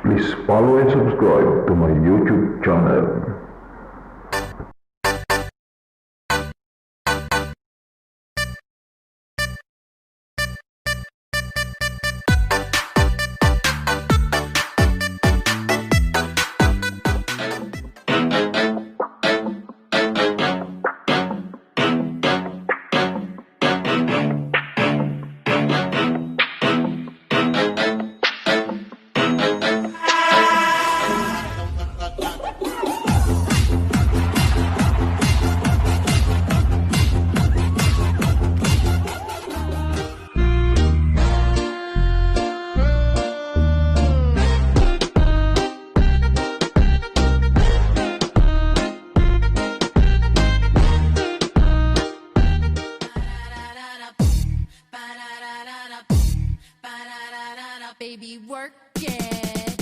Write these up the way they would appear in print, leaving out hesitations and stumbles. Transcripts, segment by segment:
Please follow and subscribe to my YouTube channel. Baby, work it.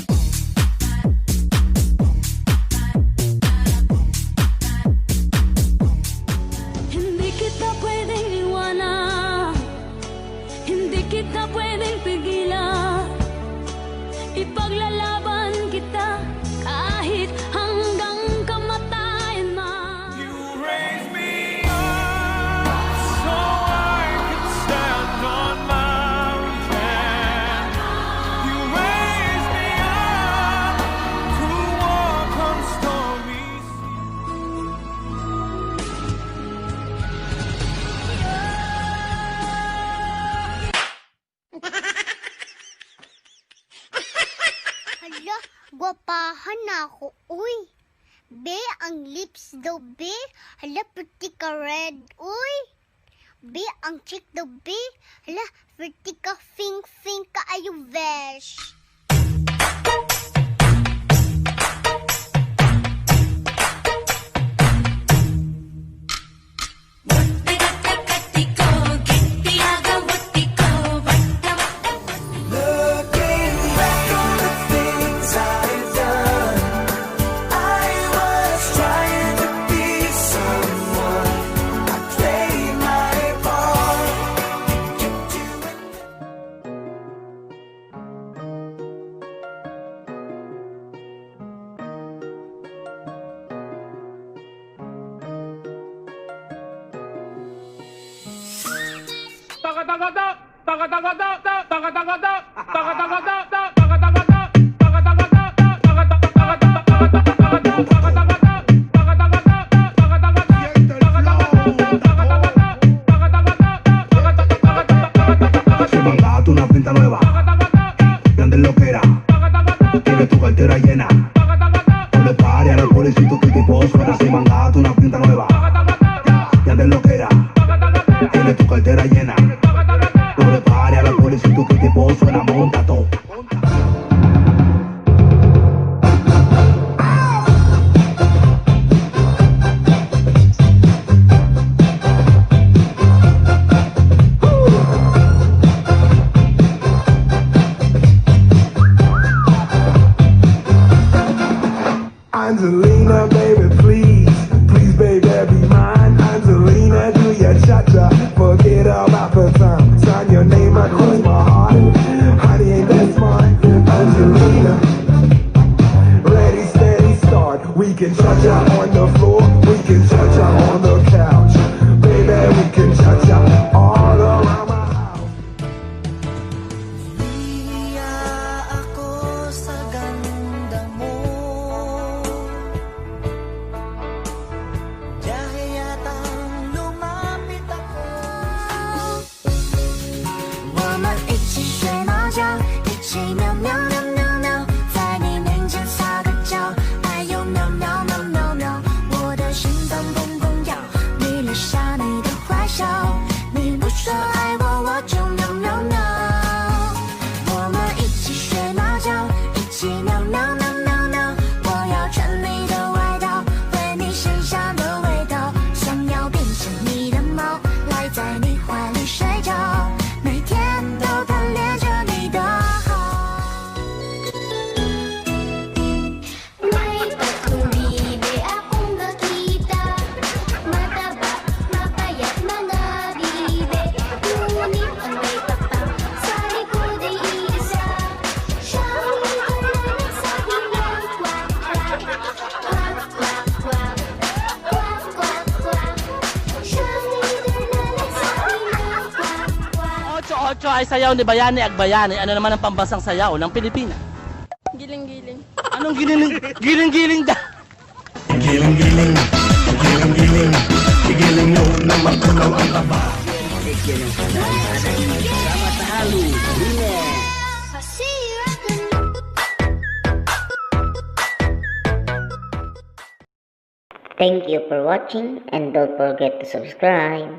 Hindi kita pwedeng iwanan, hindi kita pwedeng pigilan. Ipaglalaban kita kahit hanggang kamatayan man. You raise me up so I can stand on mountains. You raise me up to walk on stormy Hala, gwapahan na ako. Uy, be, ang lips daw, be. Hala, pretty ka red. Uy, be, ang cheek daw, be. Hala, pretty ka, fing ka, ayo, vesh. Looking back on the things I've done, I was trying to be someone. I played my part, kept you in. Se mandaste una pinta nueva y antes lo que era. Tienes tu cartera llena. No le pares a los policías que tipo suena. Se mandaste una pinta nueva y antes lo que era. Tienes tu cartera llena. No le pares a los policías que tipo suena. Monta todo. Angelina, baby, please, baby, be mine. Angelina, do your cha-cha, forget about the time. Sign your name across my heart. Honey, ain't that smart? Angelina, ready, steady, start. We can cha-cha on the floor, we can cha-cha on the couch. Baby, we can cha-cha all around my house. Nahihiya ako sa ganda mo. Dahil yatang lumapit ako. 我们一起睡猫觉，一起喵喵喵喵喵，在你面前撒个娇，哎呦喵喵喵喵喵，我的心脏砰砰跳，你留下你的坏笑，你不说爱我，我就喵喵喵。我们一起睡猫觉，一起喵喵喵喵喵，我要穿你的外套，闻你身上的味道，想要变成你的猫，赖在你怀里睡觉，每天都贪恋着你的好。Ocho ay sayaw ni Bayani Agbayani. Ano naman ang pambansang sayaw ng Pilipinas? Giling-giling. Anong giling-giling da? Giling-giling, giling-giling, giling mo na magkulaw ang kaba. Thank you for watching and don't forget to subscribe.